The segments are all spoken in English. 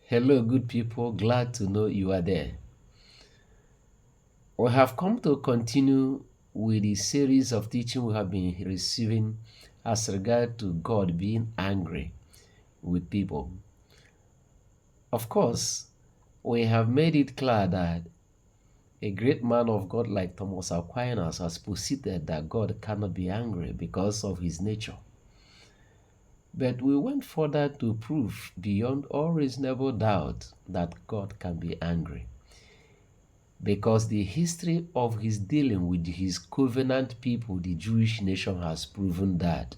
Hello, good people. Glad to know you are there. We have come to continue with the series of teaching we have been receiving as regard to God being angry with people. Of course, we have made it clear that a great man of God like Thomas Aquinas has posited that God cannot be angry because of his nature. But we went further to prove beyond all reasonable doubt that God can be angry, because the history of his dealing with his covenant people, the Jewish nation, has proven that.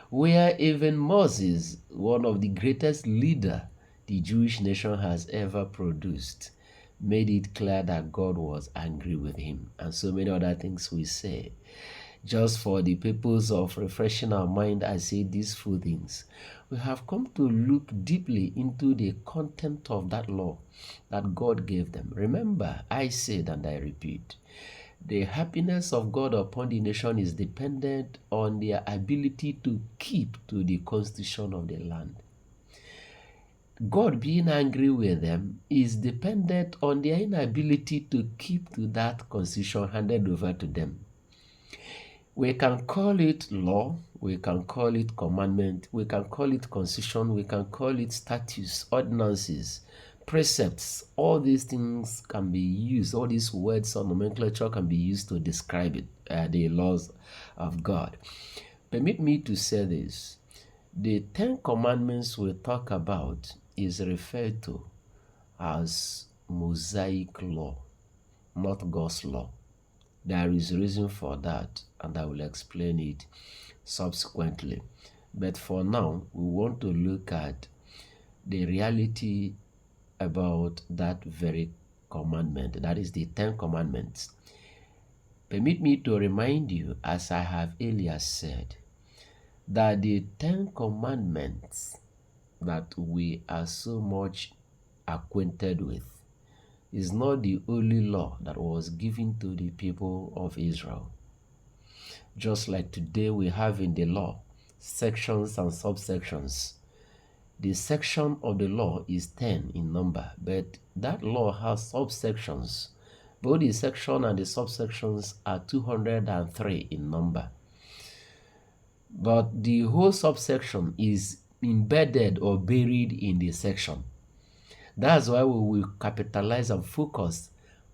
Where even Moses, one of the greatest leader the Jewish nation has ever produced, made it clear that God was angry with him, and so many other things we say. Just for the purpose of refreshing our mind, I say these few things. We have come to look deeply into the content of that law that God gave them. Remember, I said and I repeat, the happiness of God upon the nation is dependent on their ability to keep to the constitution of the land. God being angry with them is dependent on their inability to keep to that constitution handed over to them. We can call it law, we can call it commandment, we can call it constitution, we can call it statutes, ordinances, precepts. All these things can be used, all these words or nomenclature can be used to describe it, the laws of God. Permit me to say this. The 10 commandments we talk about is referred to as Mosaic law, not God's law. There is reason for that, and I will explain it subsequently. But for now, we want to look at the reality about that very commandment, that is the 10 commandments. Permit me to remind you, as I have earlier said, that the 10 commandments that we are so much acquainted with is not the only law that was given to the people of Israel. Just like today we have in the law sections and subsections. The section of the law is 10 in number, but that law has subsections. Both the section and the subsections are 203 in number. But the whole subsection is embedded or buried in the section. That's why we will capitalize and focus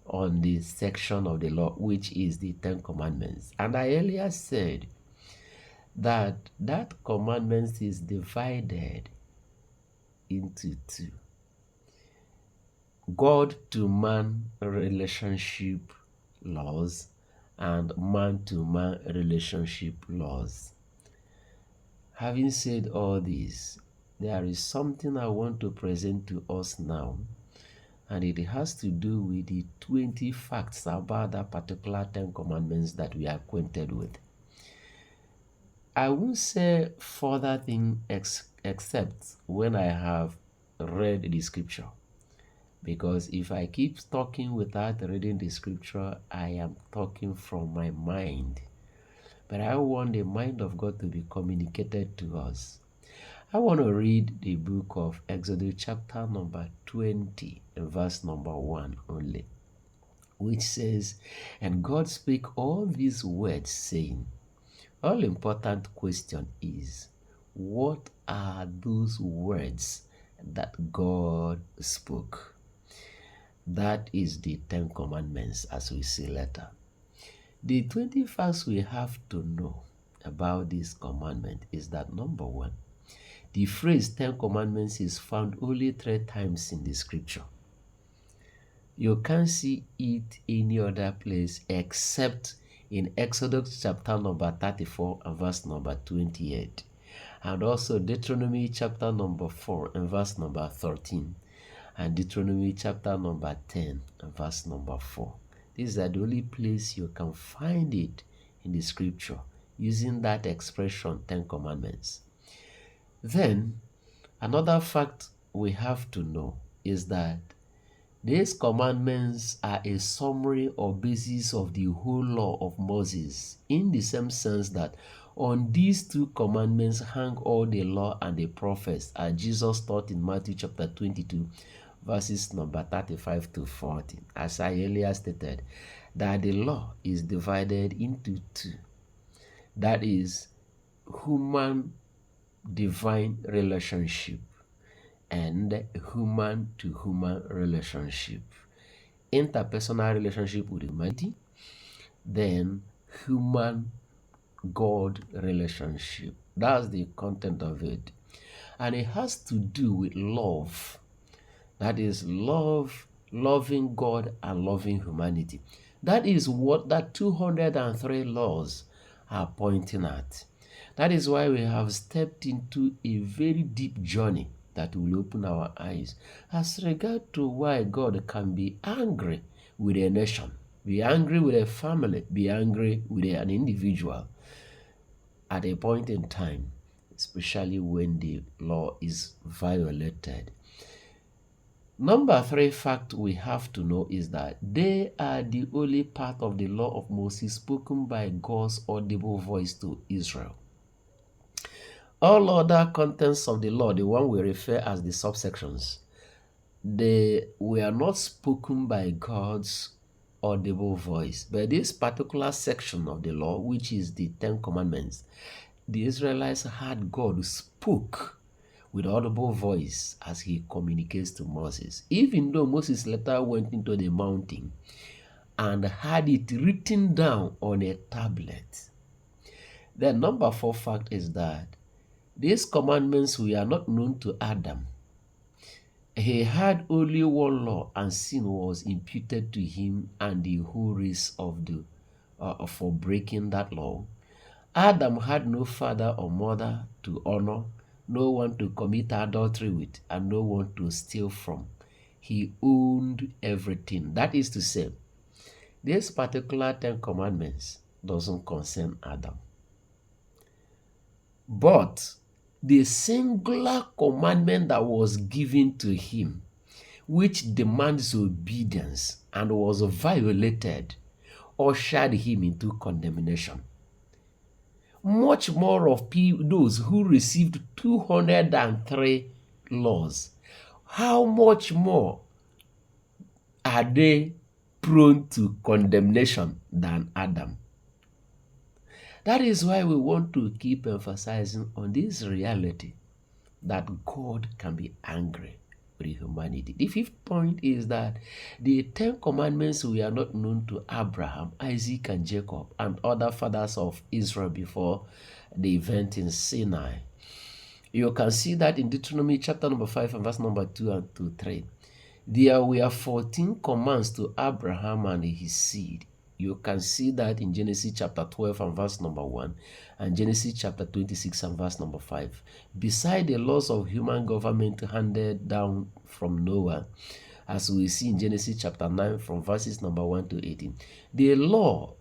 on the section of the law, which is the 10 commandments. And I earlier said that that commandment is divided into two. God to man relationship laws and man to man relationship laws. Having said all this, there is something I want to present to us now, and it has to do with the 20 facts about that particular 10 commandments that we are acquainted with. I won't say further thing except when I have read the scripture, because if I keep talking without reading the scripture, I am talking from my mind. But I want the mind of God to be communicated to us. I want to read the book of Exodus chapter number 20 and verse number 1 only, which says, "And God spake all these words, saying," all important question is, what are those words that God spoke? That is the 10 commandments, as we see later. The 20 facts we have to know about this commandment is that, number one, the phrase 10 commandments is found only 3 times in the scripture. You can't see it any other place except in Exodus chapter number 34 and verse number 28, and also Deuteronomy chapter number 4 and verse number 13, and Deuteronomy chapter number 10 and verse number 4. These are the only place you can find it in the scripture using that expression 10 commandments. Then another fact we have to know is that these commandments are a summary or basis of the whole law of Moses, in the same sense that On these two commandments hang all the law and the prophets, as Jesus taught in Matthew chapter 22, verses number 35 to 40. As I earlier stated, that the law is divided into two. That is human-divine relationship and human-to-human relationship. Interpersonal relationship with humanity, then human-God relationship. That's the content of it. And it has to do with love. That is loving God and loving humanity. That is what that 203 laws are pointing at. That is why we have stepped into a very deep journey that will open our eyes as regard to why God can be angry with a nation, be angry with a family, be angry with an individual at a point in time, especially when the law is violated. Number 3 fact we have to know is that they are the only part of the law of Moses spoken by God's audible voice to Israel. All other contents of the law, the one we refer as the subsections, they were not spoken by God's audible voice. But this particular section of the law, which is the 10 Commandments, the Israelites had God spoke with audible voice as he communicates to Moses. Even though Moses later went into the mountain and had it written down on a tablet. The number 4 fact is that these commandments were not known to Adam. He had only one law, and sin was imputed to him and the whole race of the for breaking that law. Adam had no father or mother to honor, no one to commit adultery with, and no one to steal from. He owned everything. That is to say, this particular 10 commandments doesn't concern Adam. But the singular commandment that was given to him, which demands obedience and was violated, ushered him into condemnation. Much more of those who received 203 laws, how much more are they prone to condemnation than Adam? That is why we want to keep emphasizing on this reality that God can be angry with humanity. The 5th point is that the 10 commandments were not known to Abraham, Isaac, and Jacob, and other fathers of Israel before the event in Sinai. You can see that in Deuteronomy chapter number 5 and verse number 2 and 3. There were 14 commands to Abraham and his seed. You can see that in Genesis chapter 12 and verse number 1 and Genesis chapter 26 and verse number 5. Beside the laws of human government handed down from Noah, as we see in Genesis chapter 9 from verses number 1 to 18, the law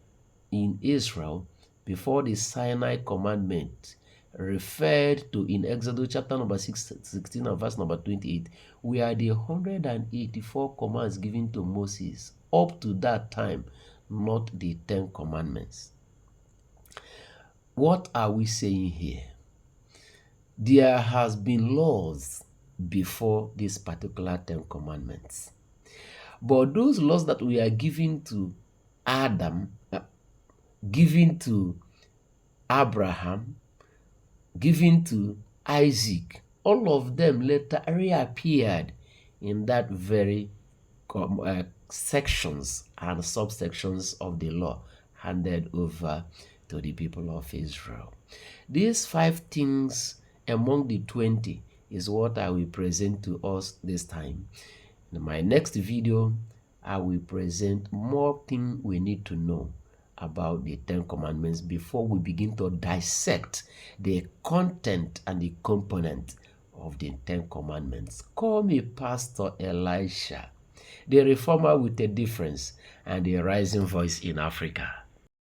in Israel before the Sinai commandment referred to in Exodus chapter number 16 and verse number 28 were the 184 commands given to Moses up to that time, not the 10 commandments. What are we saying here? There has been laws before this particular 10 commandments. But those laws that we are given to Adam, given to Abraham, given to Isaac, all of them later reappeared in that very sections and subsections of the law handed over to the people of Israel. These 5 things among the 20 is what I will present to us this time. In my next video, I will present more things we need to know about the 10 commandments before we begin to dissect the content and the component of the 10 commandments. Call me Pastor Elisha, the reformer with a difference and a rising voice in Africa.